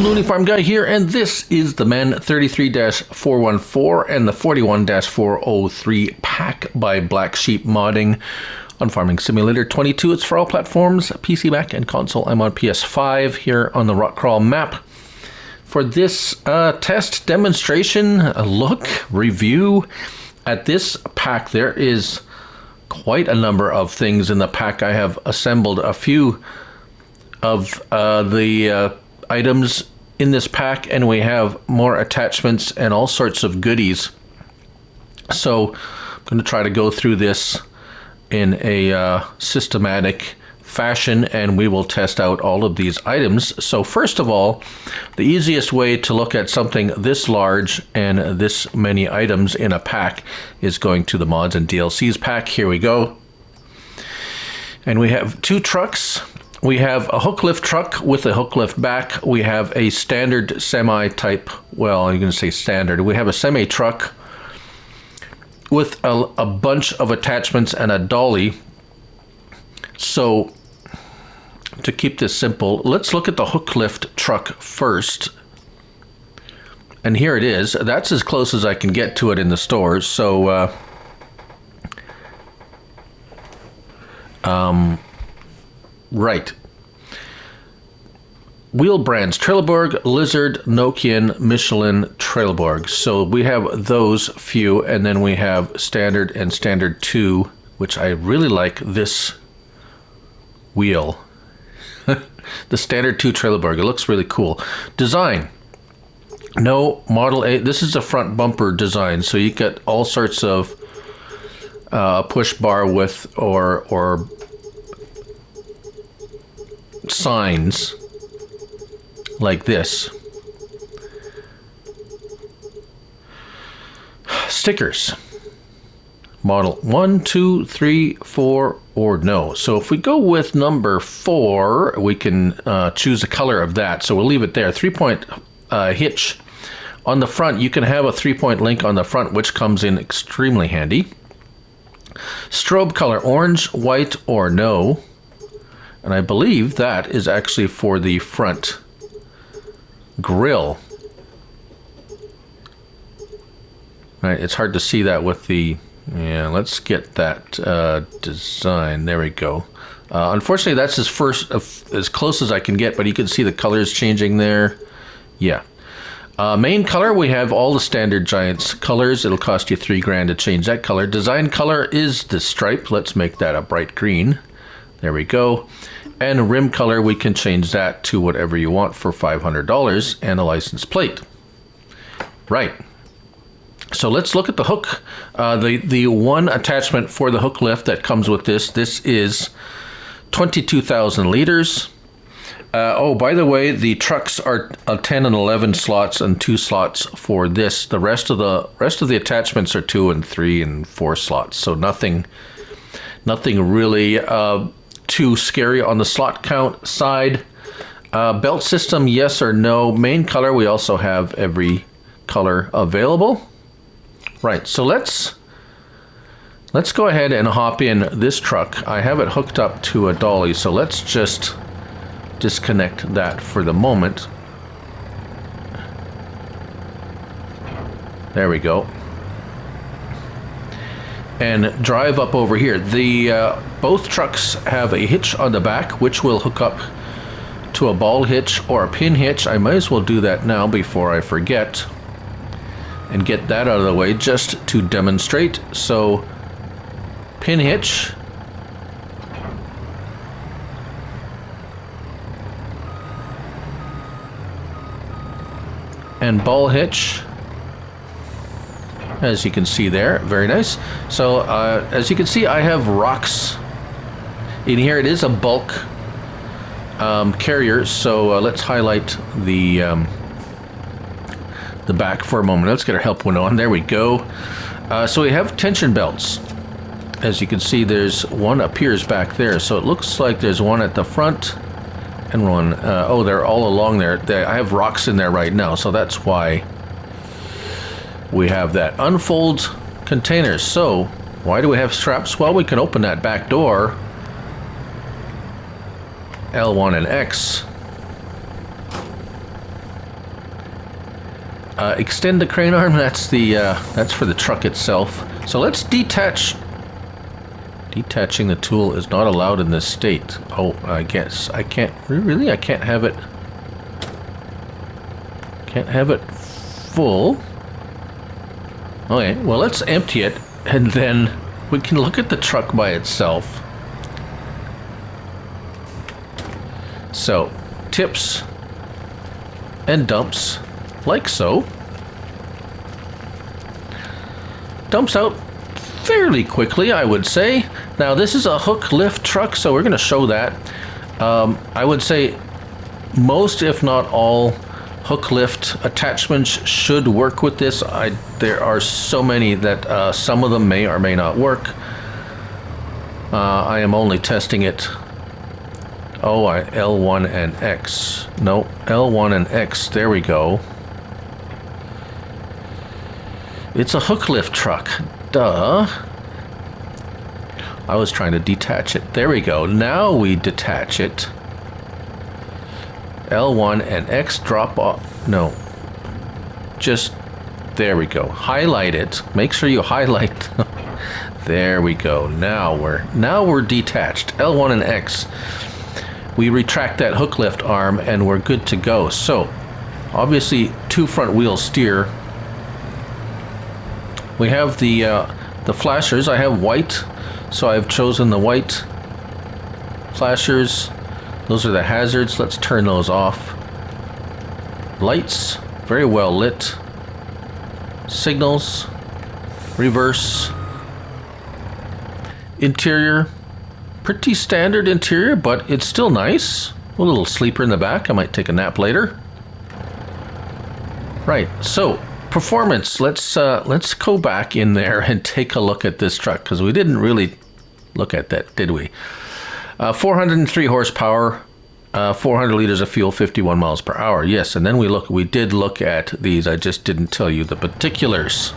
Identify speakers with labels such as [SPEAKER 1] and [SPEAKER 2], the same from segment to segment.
[SPEAKER 1] Looney Farm Guy here, and this is the Man 33-414 and the 41-403 pack by Blacksheep Modding on Farming Simulator 22. It's for all platforms, PC, Mac, and console. I'm on PS5 here on the Rock Crawl map. For this test demonstration, a look, review at this pack, there is quite a number of things in the pack. I have assembled a few of the items in this pack, and we have more attachments and all sorts of goodies. So I'm going to try to go through this in a systematic fashion, and we will test out all of these items. So first of all, the easiest way to look at something this large and this many items in a pack is going to the Mods and DLCs pack. Here we go. And we have two trucks. We have a hook lift truck with a hook lift back. We have a standard semi type, well, I'm going to say standard. We have a semi truck with a bunch of attachments and a dolly. So to keep this simple, let's look at the hook lift truck first. And here it is. That's as close as I can get to it in the stores. So right. Wheel brands, Trelleborg, Lizard, Nokian, Michelin, Trelleborg. So we have those few, and then we have Standard and Standard 2, which I really like this wheel. The Standard 2 Trelleborg, it looks really cool. Design. No Model A, this is a front bumper design, so you get all sorts of push bar with or signs like this. Stickers. Model 1, 2, 3, 4, or no. So if we go with number 4, we can choose a color of that. So we'll leave it there. 3-point hitch on the front. You can have a 3-point link on the front, which comes in extremely handy. Strobe color, orange, white, or no. And I believe that is actually for the front grill. Right, it's hard to see that with the, yeah, let's get that design. There we go. Unfortunately, that's as close as I can get, but you can see the colors changing there. Yeah. Main color, we have all the standard Giants colors. It'll cost you $3 to change that color. Design color is the stripe. Let's make that a bright green. There we go. And rim color, we can change that to whatever you want for $500 and a license plate. Right. So let's look at the hook. The one attachment for the hook lift that comes with this. This is 22,000 liters. Oh, by the way, the trucks are 10 and 11 slots and 2 slots for this. The rest of the attachments are 2 and 3 and 4 slots. So nothing really too scary on the slot count side. Belt system, yes or no. Main color, we also have every color available. Right, so let's go ahead and hop in this truck. I have it hooked up to a dolly, so let's just disconnect that for the moment. There we go. And drive up over here. Both trucks have a hitch on the back, which will hook up to a ball hitch or a pin hitch. I might as well do that now before I forget and get that out of the way just to demonstrate. So pin hitch, and ball hitch, as you can see there. Very nice. So as you can see, I have rocks in here. It is a bulk carrier, so let's highlight the back for a moment. Let's get our help window on. There we go. So we have tension belts. As you can see, there's one appears back there. So it looks like there's one at the front and one, oh, they're all along there. I have rocks in there right now, so that's why we have that. Unfold containers. So why do we have straps? Well, we can open that back door, L1 and X, Extend the crane arm. That's for the truck itself. So let's detach. Detaching the tool is not allowed in this state. Oh, I guess I can't. Really, I can't have it. Can't have it full. Okay, well, let's empty it, and then we can look at the truck by itself. So, tips and dumps, like so. Dumps out fairly quickly, I would say. Now, this is a hook lift truck, so we're going to show that. I would say most, if not all, hook lift attachments should work with this. There are so many that some of them may or may not work. I am only testing it. Oh, L1 and X. No, L1 and X. There we go. It's a hook lift truck. Duh. I was trying to detach it. There we go. Now we detach it. L1 and X drop off. No. Just, there we go. Highlight it. Make sure you highlight. There we go. Now we're detached. L1 and X. We retract that hook lift arm and we're good to go. So, obviously, 2 front wheel steer. We have the flashers. I have white, so I've chosen the white flashers. Those are the hazards. Let's turn those off. Lights, very well lit. Signals, reverse. Interior, pretty standard interior, but it's still nice. A little sleeper in the back. I might take a nap later. Right, so performance. Let's go back in there and take a look at this truck, because we didn't really look at that, did we? 403 horsepower, 400 liters of fuel, 51 miles per hour. Yes, and then we did look at these. I just didn't tell you the particulars.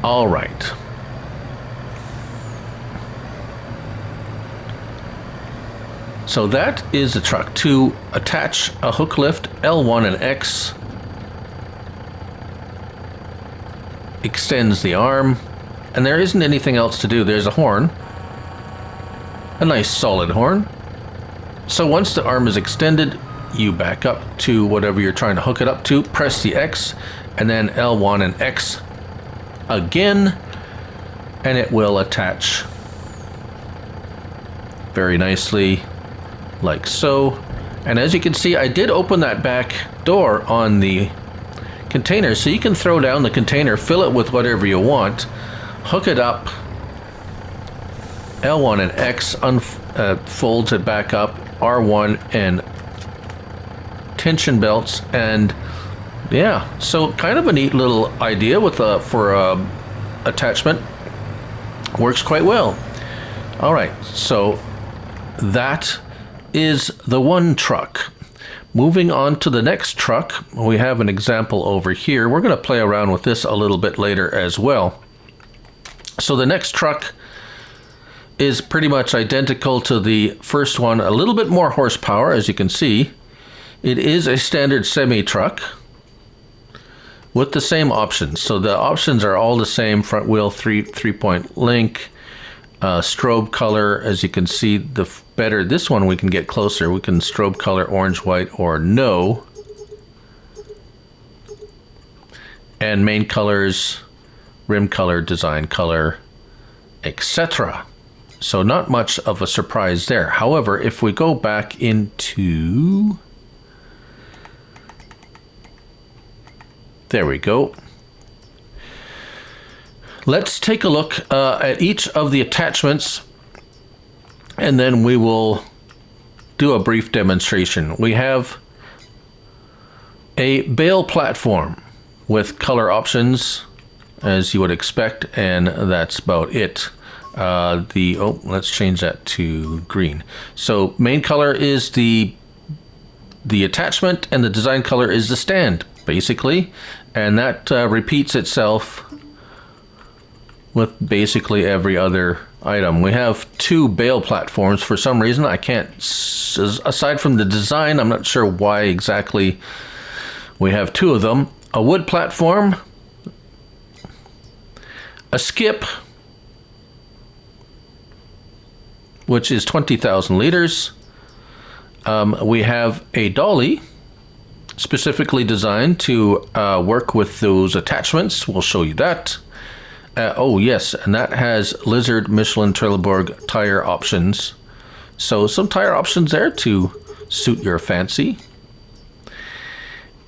[SPEAKER 1] All right. So that is the truck. To attach a hook lift, L1 and X extends the arm, and there isn't anything else to do. There's a horn. A nice solid horn. So once the arm is extended, you back up to whatever you're trying to hook it up to, press the X, and then L1 and X again, and it will attach very nicely, like so. And as you can see, I did open that back door on the container, so you can throw down the container, fill it with whatever you want, hook it up, L1 and X folds it back up, R1 and tension belts, and yeah, so kind of a neat little idea with for attachment. Works quite well. All right, so that is the one truck. Moving on to the next truck, we have an example over here. We're going to play around with this a little bit later as well. So the next truck is pretty much identical to the first one, a little bit more horsepower, as you can see. It is a standard semi-truck with the same options. So the options are all the same: front wheel, three-point link, strobe color. As you can see, the better this one, we can get closer. We can strobe color orange, white, or no. And main colors, rim color, design color, etc. So not much of a surprise there. However, if we go back into... There we go. Let's take a look at each of the attachments, and then we will do a brief demonstration. We have a bale platform with color options, as you would expect, and that's about it. Let's change that to green. So main color is the attachment, and the design color is the stand, basically, and that repeats itself with basically every other item. We have 2 bale platforms. For some reason, I can't, aside from the design, I'm not sure why exactly We have two of them, a wood platform, a skip, which is 20,000 liters. We have a dolly, specifically designed to work with those attachments. We'll show you that. Oh yes, and that has Lizard, Michelin, Trelleborg tire options. So some tire options there to suit your fancy.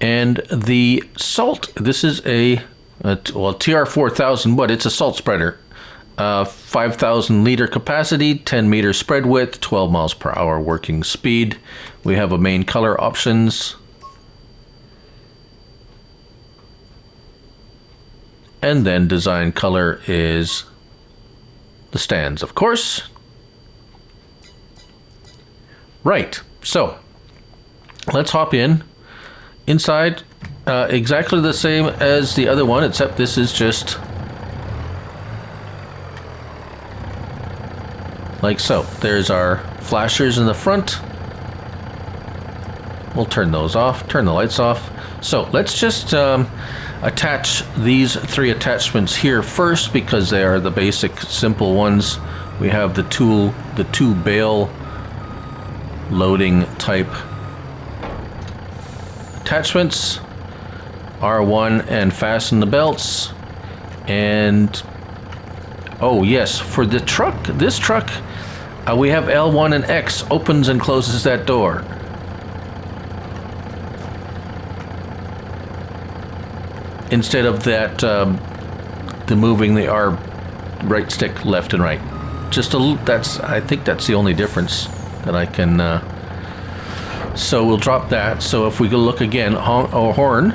[SPEAKER 1] And the salt, this is a TR4000, but it's a salt spreader. 5,000 liter capacity, 10 meter spread width, 12 miles per hour working speed. We have a main color options. And then design color is the stands, of course. Right, so let's hop in. Inside, exactly the same as the other one, except this is just like so. There's our flashers in the front. We'll turn those off, turn the lights off. So let's just attach these three attachments here first, because they are the basic simple ones. We have the two bale loading type attachments, R1, and fasten the belts. And oh yes, for the truck, this truck, we have L1 and X, opens and closes that door. Instead of that, the moving the R right stick left and right. Just I think that's the only difference that I can. So we'll drop that. So if we go look again, horn.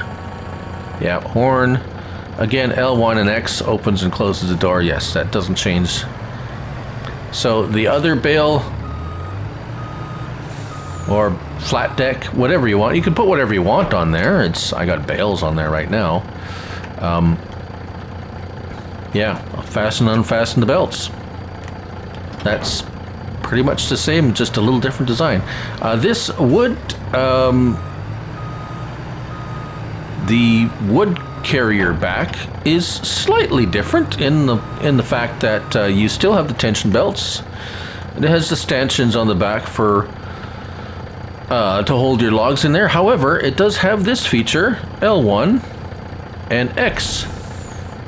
[SPEAKER 1] Yeah, horn. Again, L1 and X opens and closes the door. Yes, that doesn't change. So the other bale or flat deck, whatever you want. You can put whatever you want on there. I got bales on there right now. Yeah, fasten and unfasten the belts. That's pretty much the same, just a little different design. This wood, the wood carrier back is slightly different in the fact that you still have the tension belts. It has the stanchions on the back for to hold your logs in there. However, it does have this feature, L1 and X.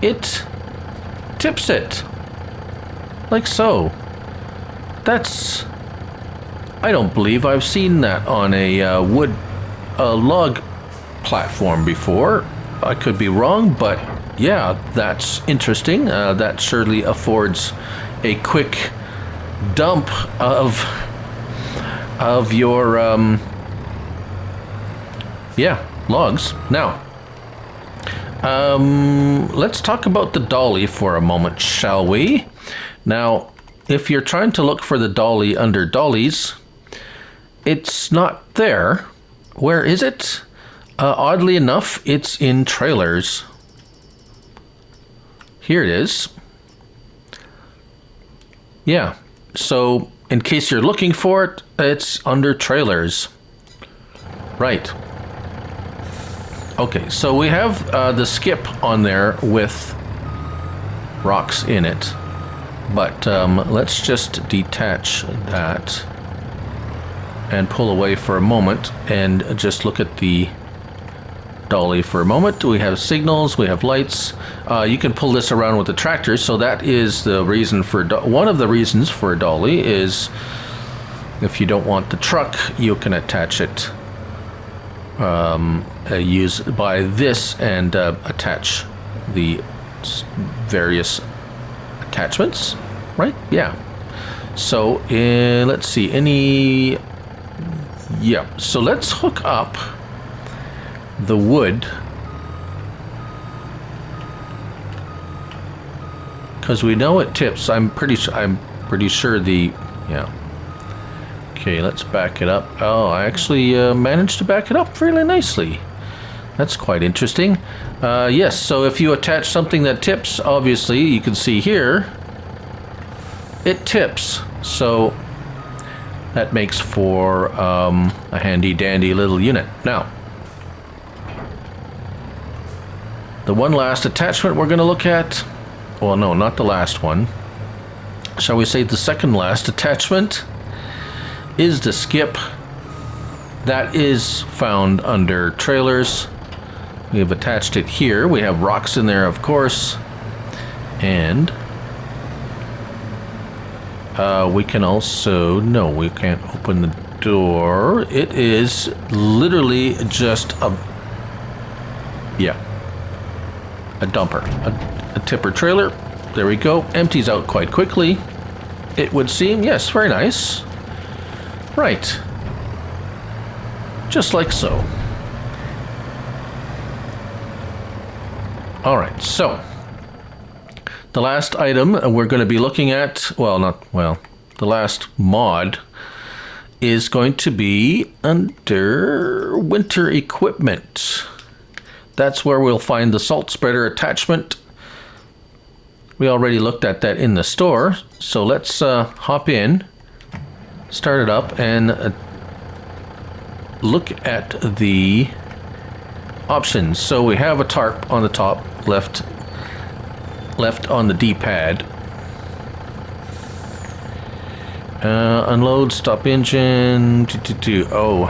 [SPEAKER 1] It tips it like so. That's, I don't believe I've seen that on a wood log platform before. I could be wrong, but yeah, that's interesting. That surely affords a quick dump of your logs. Now, let's talk about the dolly for a moment, shall we? Now, if you're trying to look for the dolly under dollies, it's not there. Where is it? Oddly enough, it's in trailers. Here it is. Yeah, so in case you're looking for it, it's under trailers. Right. Okay, so we have the skip on there with rocks in it. But let's just detach that and pull away for a moment and just look at the dolly for a moment. We have signals, we have lights. You can pull this around with the tractor, so that is the reason for one of the reasons for a dolly is if you don't want the truck, you can attach it. By this and attach the various attachments, right? Yeah. So let's see, so let's hook up the wood, because we know it tips. I'm pretty sure yeah. Okay, let's back it up. Oh, I actually managed to back it up fairly nicely. That's quite interesting. Yes, so if you attach something that tips, obviously you can see here it tips, so that makes for a handy dandy little unit. Now, The one last attachment we're going to look at, well, no, not the last one. Shall we say the second last attachment is the skip. That is found under trailers. We have attached it here. We have rocks in there, of course. And we can also, no, we can't open the door. It is literally just a dumper, a tipper trailer. There we go. Empties out quite quickly, it would seem. Yes, very nice. Right. Just like so. All right, so the last item we're going to be looking at, the last mod is going to be under winter equipment. That's where we'll find the salt spreader attachment. We already looked at that in the store, so let's hop in, start it up, and look at the options. So we have a tarp on the top, left on the D-pad. Unload, stop engine. Oh,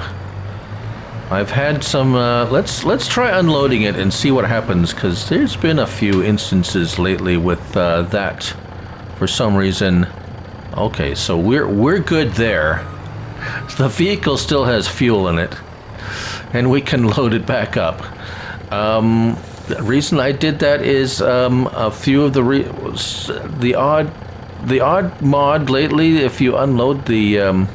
[SPEAKER 1] I've had some. Let's try unloading it and see what happens, because there's been a few instances lately with that. For some reason. Okay, so we're good there. The vehicle still has fuel in it, and we can load it back up. The reason I did that is a few of the odd mod lately. If you unload it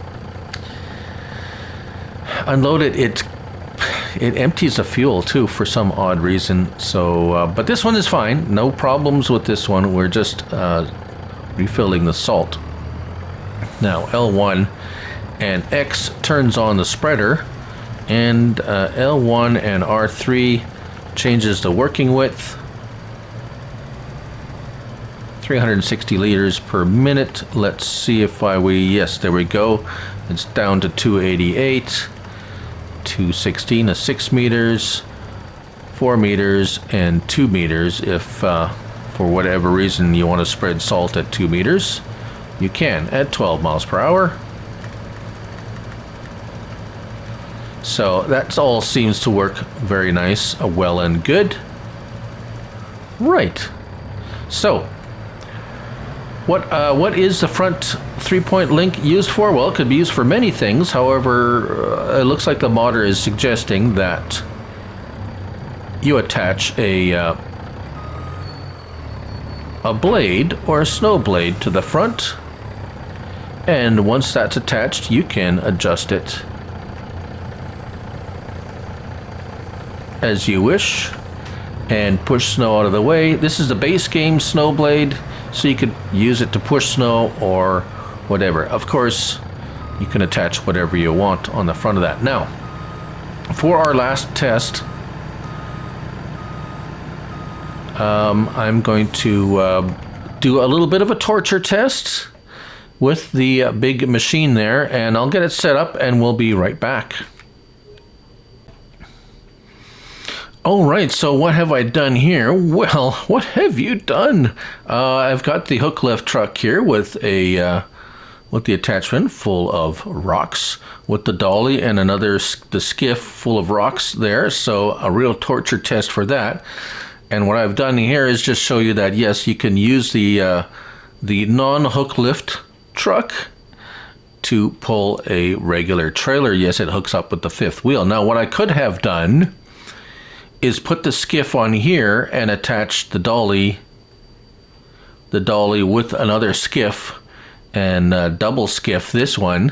[SPEAKER 1] empties the fuel too for some odd reason. So, but this one is fine. No problems with this one. We're just refilling the salt. Now L1 and X turns on the spreader, and L1 and R3 changes the working width. 360 liters per minute. Let's see if yes, there we go. It's down to 288. 216 is 6 meters, 4 meters, and 2 meters. If for whatever reason you want to spread salt at 2 meters, you can at 12 miles per hour. So that all seems to work very nice, well and good. Right. So what is the front 3-point link used for? Well, it could be used for many things. However, it looks like the modder is suggesting that you attach a blade or a snow blade to the front, and once that's attached, you can adjust it as you wish and push snow out of the way. This is the base game snow blade, so you could use it to push snow or whatever. Of course, you can attach whatever you want on the front of that. Now, for our last test, I'm going to do a little bit of a torture test with the big machine there, and I'll get it set up and we'll be right back. All right, so what have I done here? Well, what have you done? I've got the hook lift truck here with the attachment full of rocks, with the dolly and the skiff full of rocks there. So a real torture test for that. And what I've done here is just show you that yes, you can use the non-hook lift truck to pull a regular trailer. Yes, it hooks up with the fifth wheel. Now, what I could have done is put the skiff on here and attach the dolly with another skiff and double skiff this one,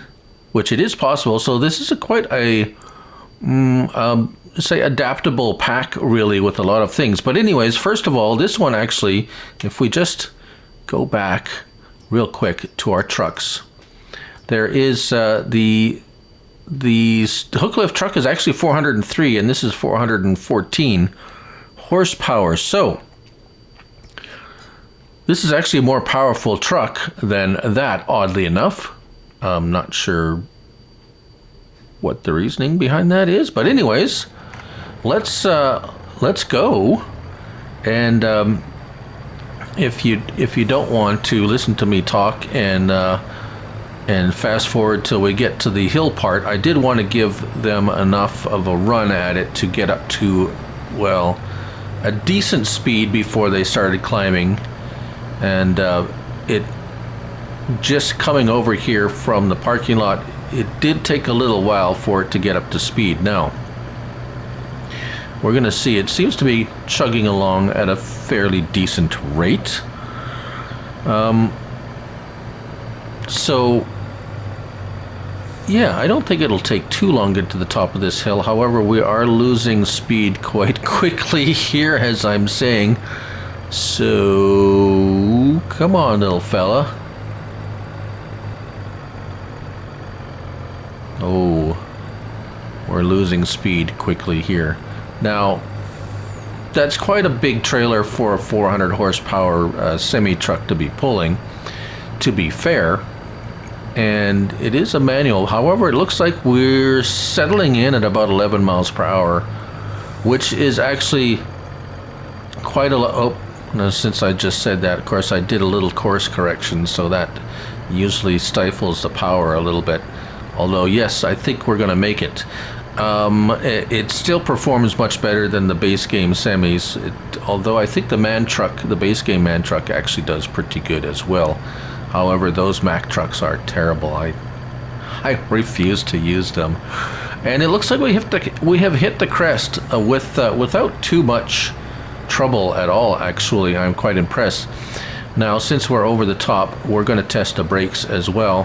[SPEAKER 1] which it is possible. So this is quite a say adaptable pack, really, with a lot of things. But anyways, first of all, this one actually, if we just go back real quick to our trucks, there is the hook lift truck is actually 403 and this is 414 horsepower. So this is actually a more powerful truck than that, oddly enough. I'm not sure what the reasoning behind that is, but anyways, let's go And if you don't want to listen to me talk and fast forward till we get to the hill part, I did want to give them enough of a run at it to get up to, well, a decent speed before they started climbing. And it just coming over here from the parking lot, it did take a little while for it to get up to speed. Now we're going to see, it seems to be chugging along at a fairly decent rate. So yeah, I don't think it'll take too long to get to the top of this hill. However, we are losing speed quite quickly here, as I'm saying. So come on, little fella. Oh, we're losing speed quickly here. Now, that's quite a big trailer for a 400 horsepower semi-truck to be pulling, to be fair. And it is a manual. However, it looks like we're settling in at about 11 miles per hour, which is actually quite a lot. Oh, no, since I just said that, of course, I did a little course correction, so that usually stifles the power a little bit. Although, yes, I think we're going to make it. It still performs much better than the base game semis, although I think the man truck, the base game man truck, actually does pretty good as well. However, those Mack trucks are terrible. I refuse to use them. And it looks like we have hit the crest without too much trouble at all, actually. I'm quite impressed. Now, since we're over the top, we're going to test the brakes as well.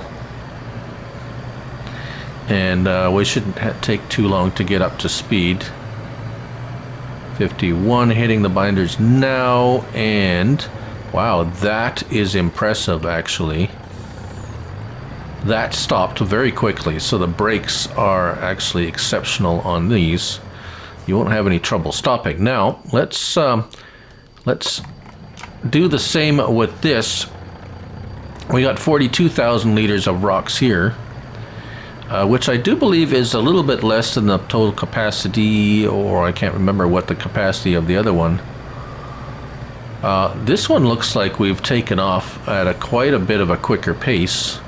[SPEAKER 1] And we shouldn't take too long to get up to speed. 51 hitting the binders now, and wow, that is impressive, actually. That stopped very quickly, so the brakes are actually exceptional on these. You won't have any trouble stopping. Now, let's do the same with this. We got 42,000 liters of rocks here, which I do believe is a little bit less than the total capacity, or I can't remember what the capacity of the other one. This one looks like we've taken off at quite a bit of a quicker pace.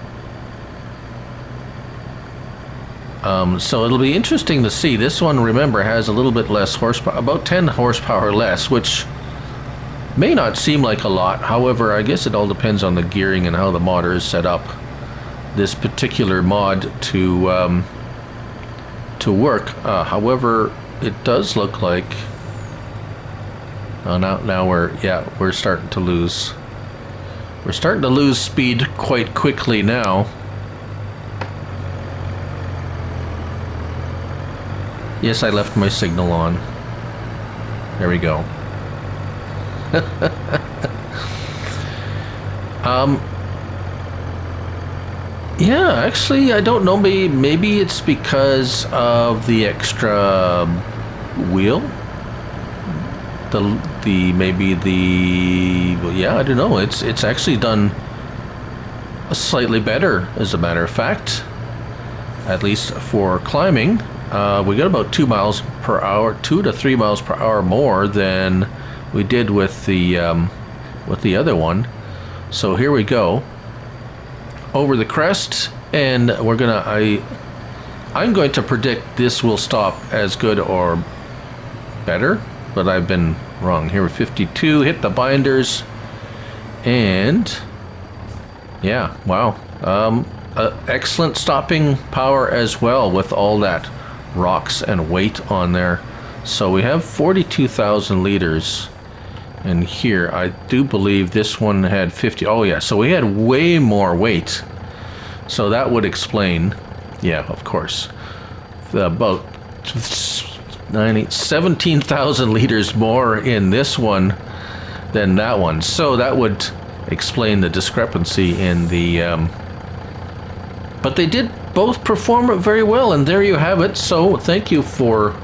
[SPEAKER 1] So it'll be interesting to see. This one, remember, has a little bit less horsepower, about 10 horsepower less, which may not seem like a lot. However, I guess it all depends on the gearing and how the modder is set up. This particular mod to work. However, it does look like now we're starting to lose. We're starting to lose speed quite quickly now. Yes, I left my signal on. There we go. Yeah, actually, I don't know. Maybe it's because of the extra wheel. Yeah, I don't know. It's actually done slightly better, as a matter of fact. At least for climbing, we got about 2 miles per hour, 2 to 3 miles per hour more than we did with the other one. So here we go. Over the crest, and we're gonna I'm going to predict this will stop as good or better, but I've been wrong. Here we're 52, hit the binders, and yeah, wow, excellent stopping power as well with all that rocks and weight on there. So we have 42,000 liters. And here, I do believe this one had 50. Oh yeah, so we had way more weight. So that would explain, yeah, of course, about 17,000 liters more in this one than that one. So that would explain the discrepancy in the... but they did both perform very well, and there you have it. So thank you for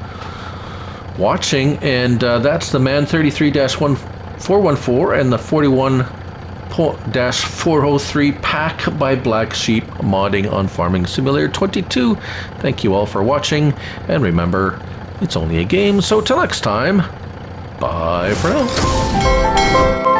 [SPEAKER 1] watching, and that's the Man 33-414 and the 41-403 pack by Blacksheep Modding on Farming Simulator 22. Thank you all for watching, and remember, it's only a game, so till next time, Bye for now.